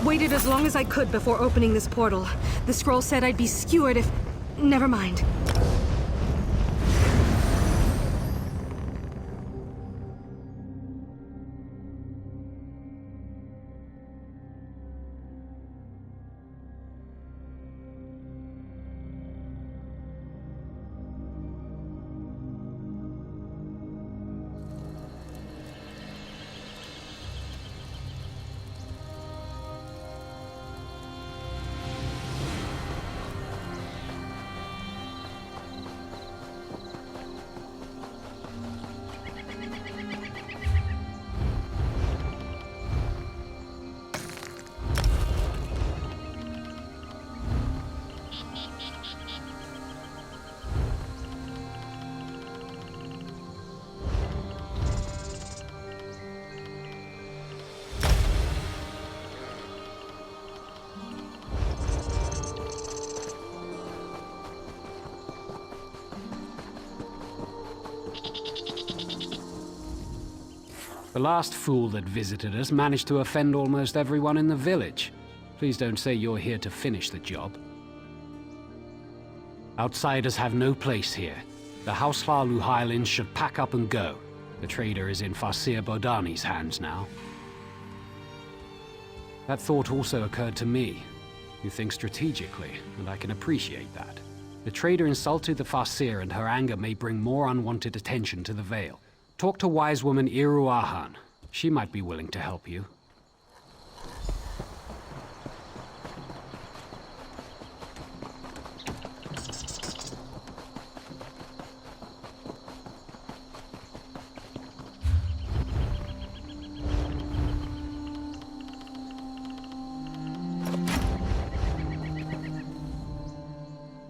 Waited as long as I could before opening this portal. The scroll said I'd be skewered if... Never mind. The last fool that visited us managed to offend almost everyone in the village. Please don't say you're here to finish the job. Outsiders have no place here. The Househlalu Highlands should pack up and go. The trader is in Farseer Bodani's hands now. That thought also occurred to me. You think strategically, and I can appreciate that. The trader insulted the Farseer, and her anger may bring more unwanted attention to the Vale. Talk to wise woman Iruahan. She might be willing to help you.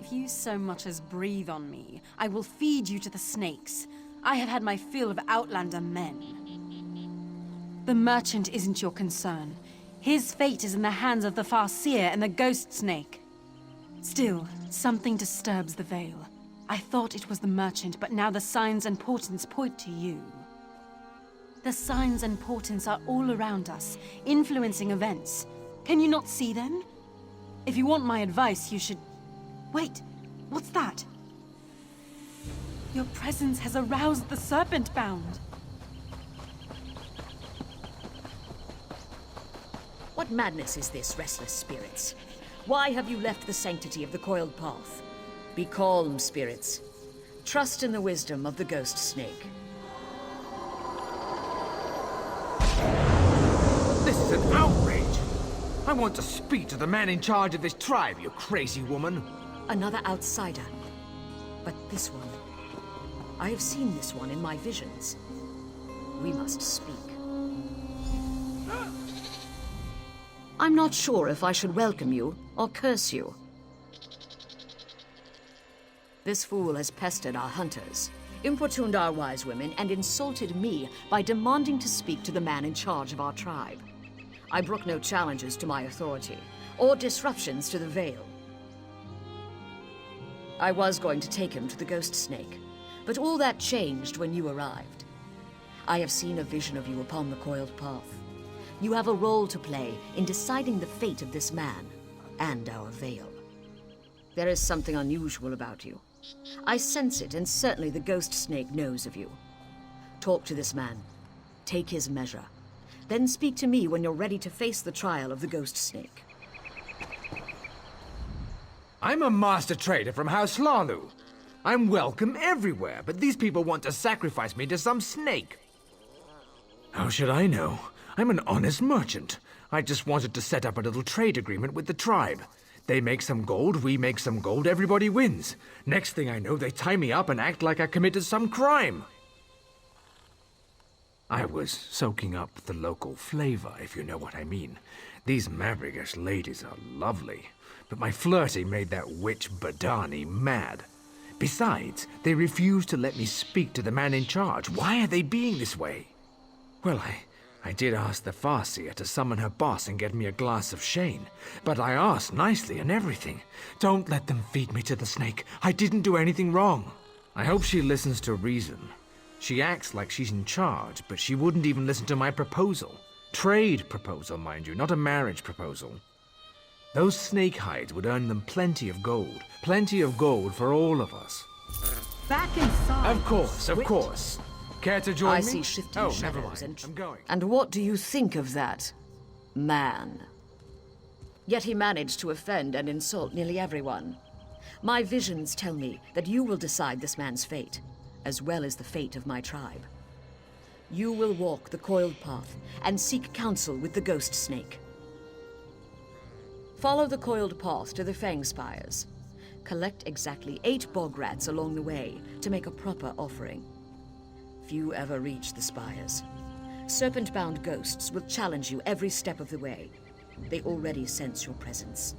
If you so much as breathe on me, I will feed you to the snakes. I have had my fill of Outlander men. The merchant isn't your concern. His fate is in the hands of the Farseer and the Ghost Snake. Still, something disturbs the Vale. I thought it was the merchant, but now the signs and portents point to you. The signs and portents are all around us, influencing events. Can you not see them? If you want my advice, you should... Wait, what's that? Your presence has aroused the Serpent-bound. What madness is this, restless spirits? Why have you left the sanctity of the coiled path? Be calm, spirits. Trust in the wisdom of the Ghost Snake. This is an outrage! I want to speak to the man in charge of this tribe, you crazy woman! Another outsider. But this one... I have seen this one in my visions. We must speak. I'm not sure if I should welcome you or curse you. This fool has pestered our hunters, importuned our wise women, and insulted me by demanding to speak to the man in charge of our tribe. I brook no challenges to my authority, or disruptions to the Vale. I was going to take him to the Ghost Snake, but all that changed when you arrived. I have seen a vision of you upon the coiled path. You have a role to play in deciding the fate of this man and our Vale. There is something unusual about you. I sense it, and certainly the Ghost Snake knows of you. Talk to this man. Take his measure. Then speak to me when you're ready to face the trial of the Ghost Snake. I'm a master trader from Househlalu. I'm welcome everywhere, but these people want to sacrifice me to some snake. How should I know? I'm an honest merchant. I just wanted to set up a little trade agreement with the tribe. They make some gold, we make some gold, everybody wins. Next thing I know, they tie me up and act like I committed some crime. I was soaking up the local flavor, if you know what I mean. These Mavrigish ladies are lovely, but my flirting made that witch Badani mad. Besides, they refused to let me speak to the man in charge. Why are they being this way? Well, I did ask the Farseer to summon her boss and get me a glass of Shane, but I asked nicely and everything. Don't let them feed me to the snake. I didn't do anything wrong. I hope she listens to reason. She acts like she's in charge, but she wouldn't even listen to my proposal. Trade proposal, mind you, not a marriage proposal. Those snake hides would earn them plenty of gold. Plenty of gold for all of us. Back inside. Of course, of course. Care to join me? I see shifting Oh, shadows. never mind. I'm going. And what do you think of that man? Yet he managed to offend and insult nearly everyone. My visions tell me that you will decide this man's fate, as well as the fate of my tribe. You will walk the coiled path and seek counsel with the ghost snake. Follow the coiled path to the Fang Spires. Collect exactly 8 bog rats along the way to make a proper offering. Few ever reach the spires. Serpent-bound ghosts will challenge you every step of the way. They already sense your presence.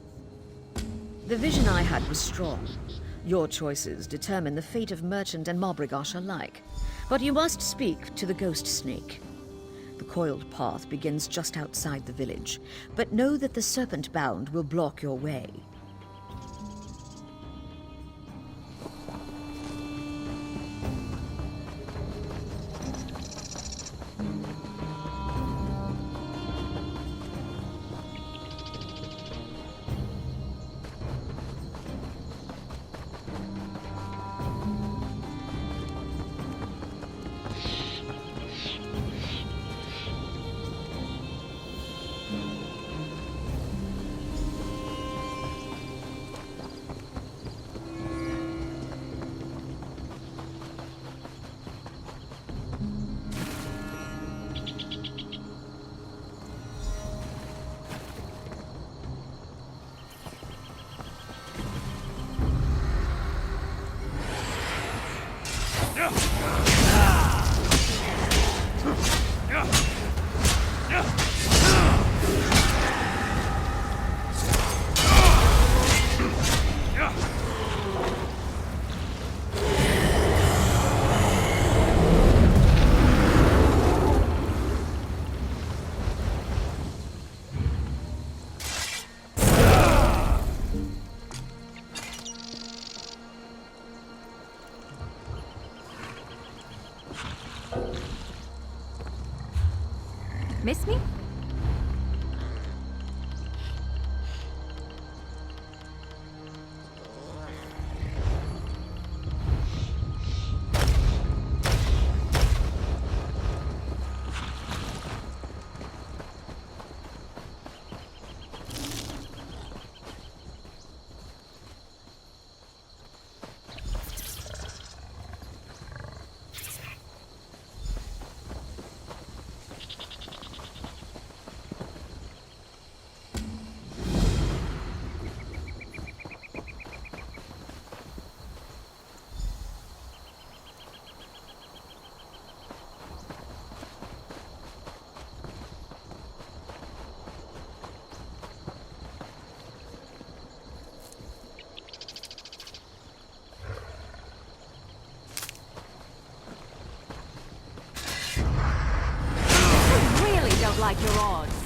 The vision I had was strong. Your choices determine the fate of merchant and Mobrigosh alike. But you must speak to the ghost snake. The coiled path begins just outside the village, but know that the serpent-bound will block your way. Miss me? Like your odds.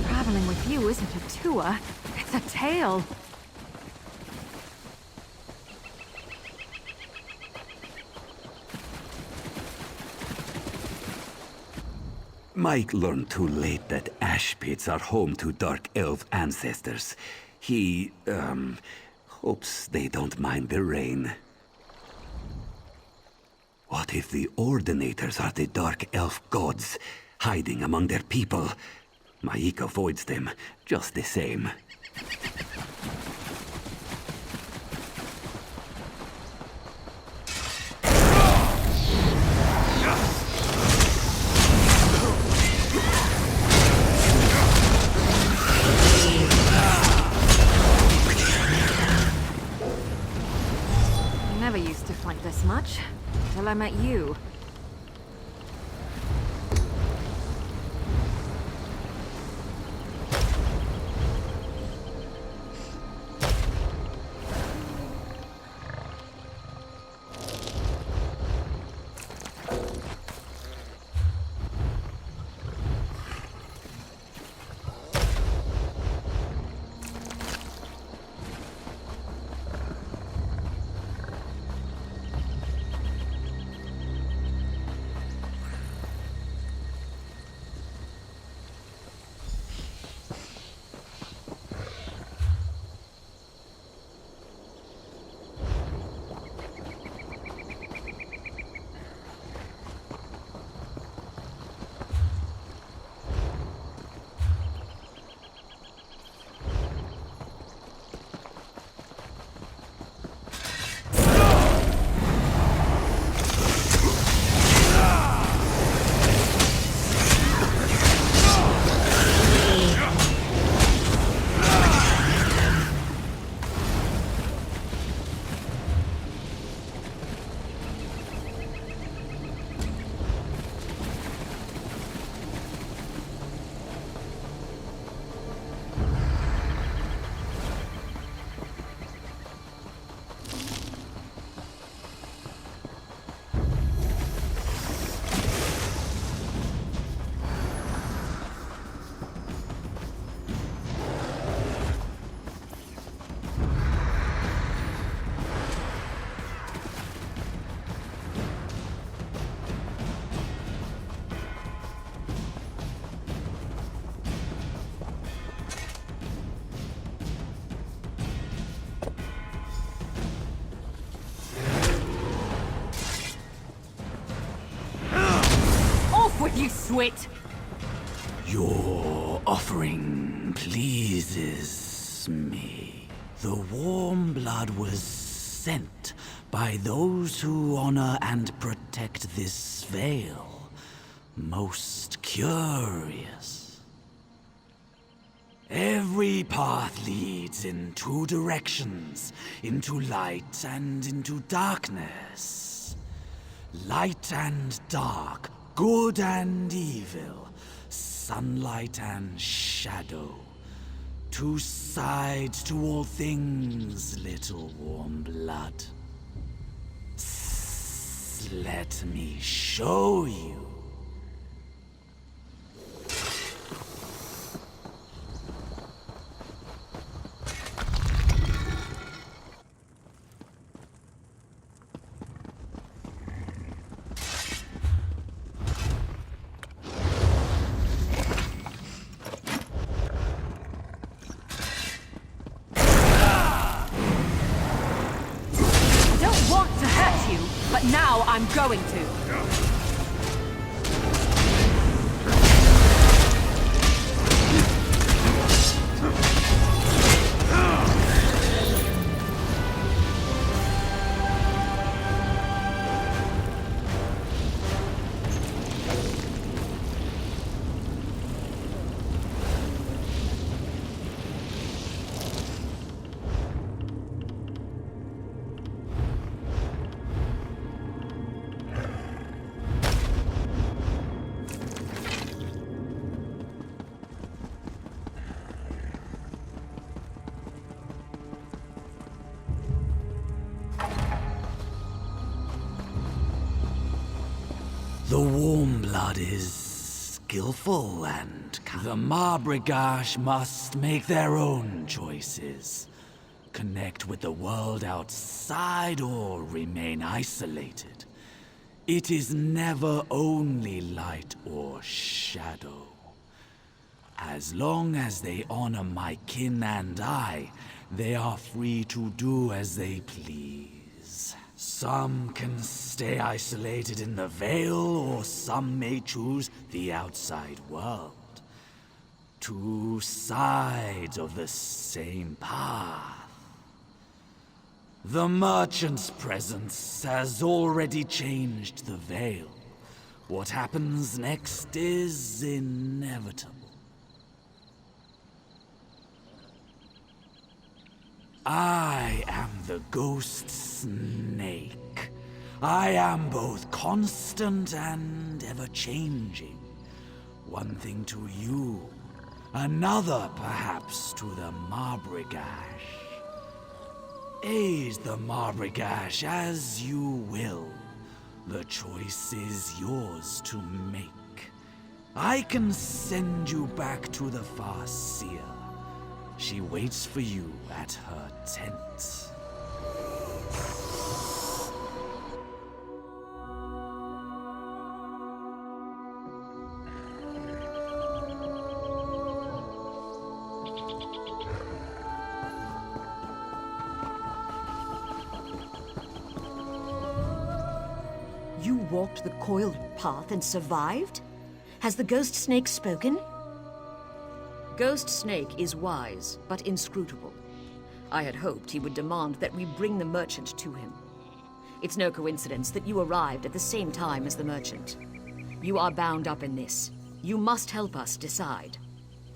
Traveling with you isn't a tour, it's a tale. Mike learned too late that ash pits are home to dark elf ancestors. He, hopes they don't mind the rain. What if the Ordinators are the dark elf gods, hiding among their people? Mike avoids them, just the same. never used to fight this much, until I met you. You swit! Your offering pleases me. The warm blood was sent by those who honor and protect this veil. Most curious. Every path leads in two directions, into light and into darkness. Light and dark, good and evil, sunlight and shadow. Two sides to all things, little warm blood. Let me show you. But now I'm going to. The warm blood is skillful and the Mabrigash must make their own choices. Connect with the world outside or remain isolated. It is never only light or shadow. As long as they honor my kin and I, they are free to do as they please. Some can stay isolated in the Vale, or some may choose the outside world. Two sides of the same path. The merchant's presence has already changed the Vale. What happens next is inevitable. I am the Ghost Snake. I am both constant and ever-changing. One thing to you, another perhaps to the Marbrigash. Aid the Marbrigash as you will. The choice is yours to make. I can send you back to the Farseer. She waits for you at her tent. You walked the coiled path and survived? Has the Ghost Snake spoken? Ghost Snake is wise, but inscrutable. I had hoped he would demand that we bring the merchant to him. It's no coincidence that you arrived at the same time as the merchant. You are bound up in this. You must help us decide.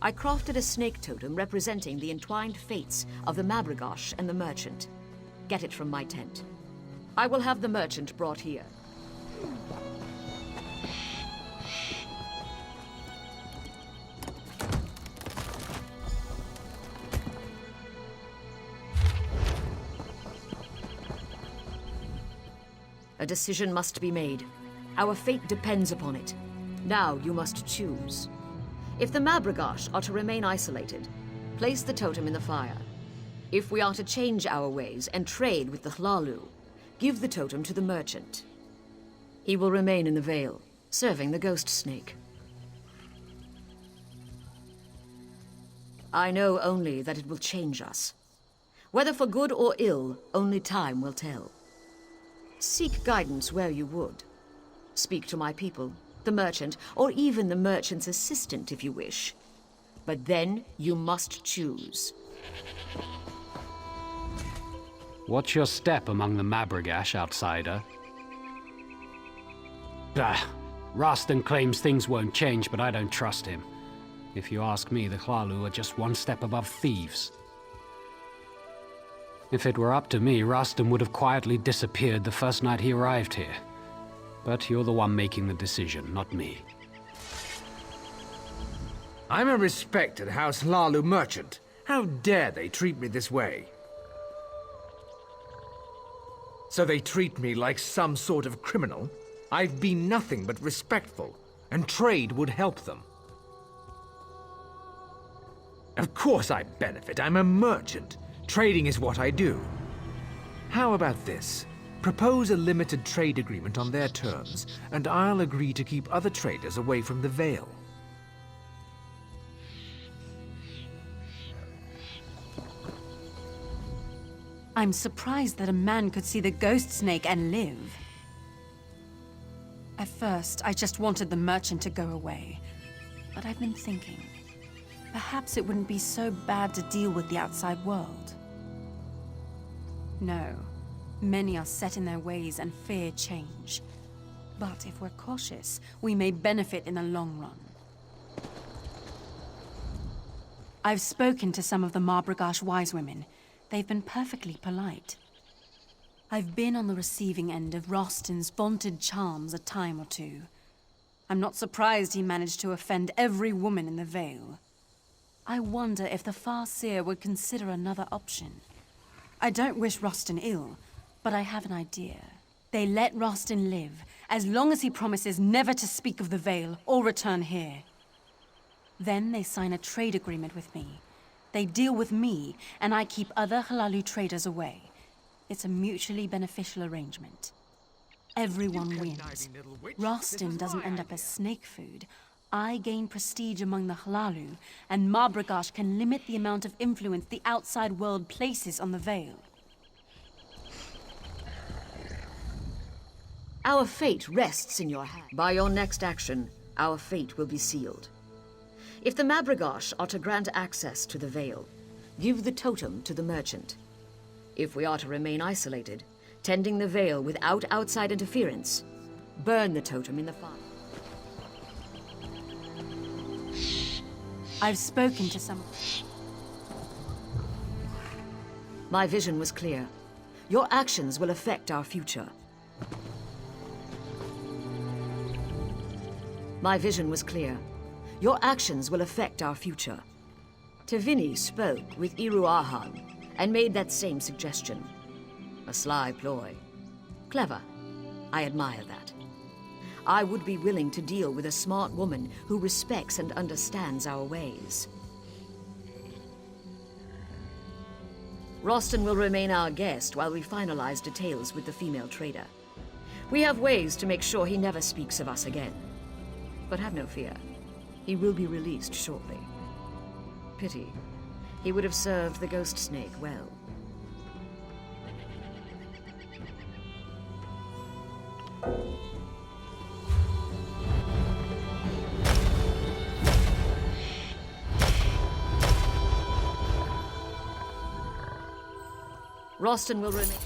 I crafted a snake totem representing the entwined fates of the Marbrigash and the merchant. Get it from my tent. I will have the merchant brought here. A decision must be made. Our fate depends upon it. Now you must choose. If the Marbrigash are to remain isolated, place the totem in the fire. If we are to change our ways and trade with the Hlalu, give the totem to the merchant. He will remain in the Vale, serving the Ghost Snake. I know only that it will change us. Whether for good or ill, only time will tell. Seek guidance where you would. Speak to my people, the merchant, or even the merchant's assistant if you wish. But then you must choose. What's your step among the Marbrigash, outsider? Rostin claims things won't change, but I don't trust him. If you ask me, the Hlalu are just one step above thieves. If it were up to me, Rostin would have quietly disappeared the first night he arrived here. But you're the one making the decision, not me. I'm a respected House Hlalu merchant. How dare they treat me this way? So they treat me like some sort of criminal? I've been nothing but respectful, and trade would help them. Of course I benefit. I'm a merchant. Trading is what I do. How about this? Propose a limited trade agreement on their terms, and I'll agree to keep other traders away from the Vale. I'm surprised that a man could see the Ghost Snake and live. At first, I just wanted the merchant to go away. But I've been thinking, perhaps it wouldn't be so bad to deal with the outside world. No, many are set in their ways and fear change. But if we're cautious, we may benefit in the long run. I've spoken to some of the Marbrigash wise women. They've been perfectly polite. I've been on the receiving end of Rostin's vaunted charms a time or two. I'm not surprised he managed to offend every woman in the Vale. I wonder if the Farseer would consider another option. I don't wish Rostin ill, but I have an idea. They let Rostin live, as long as he promises never to speak of the Vale or return here. Then they sign a trade agreement with me. They deal with me, and I keep other Hlalu traders away. It's a mutually beneficial arrangement. Everyone wins. Rostin doesn't end up as snake food. I gain prestige among the Hlalu, and Marbrigash can limit the amount of influence the outside world places on the Vale. Our fate rests in your hand. By your next action, our fate will be sealed. If the Marbrigash are to grant access to the Vale, give the totem to the merchant. If we are to remain isolated, tending the Vale without outside interference, burn the totem in the fire. I've spoken to some. My vision was clear. Your actions will affect our future. My vision was clear. Your actions will affect our future. Tevini spoke with Iruahan and made that same suggestion. A sly ploy. Clever. I admire that. I would be willing to deal with a smart woman who respects and understands our ways. Roston will remain our guest while we finalize details with the female trader. We have ways to make sure he never speaks of us again. But have no fear. He will be released shortly. Pity. He would have served the ghost snake well. Roston will remain...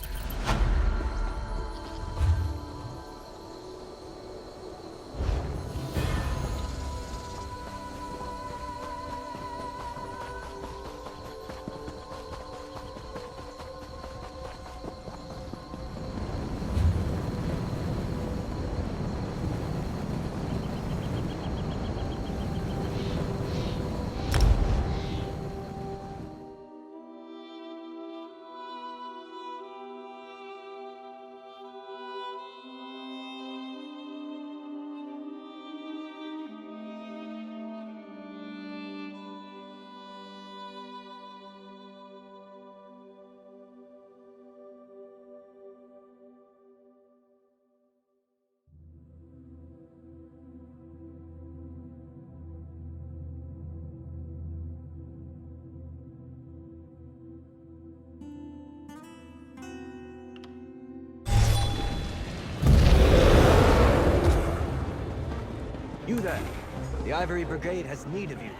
You there! The Ivory Brigade has need of you.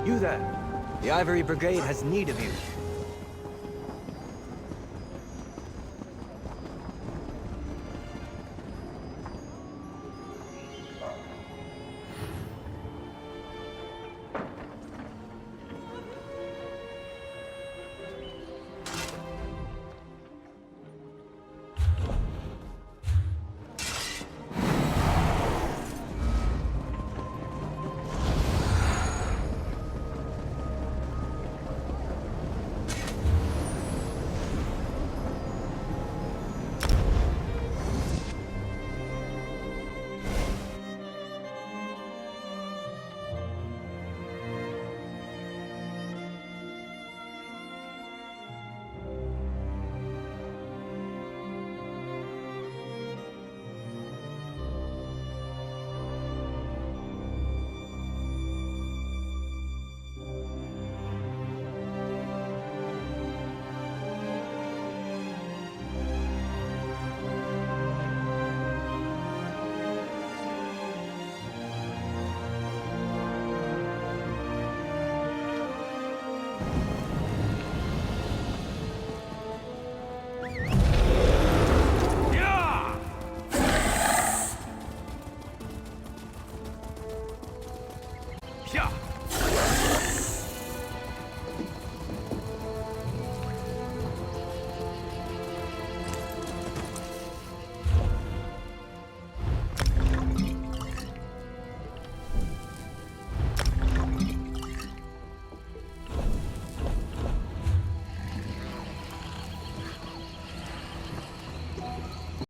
You there! The Ivory Brigade has need of you. Yeah!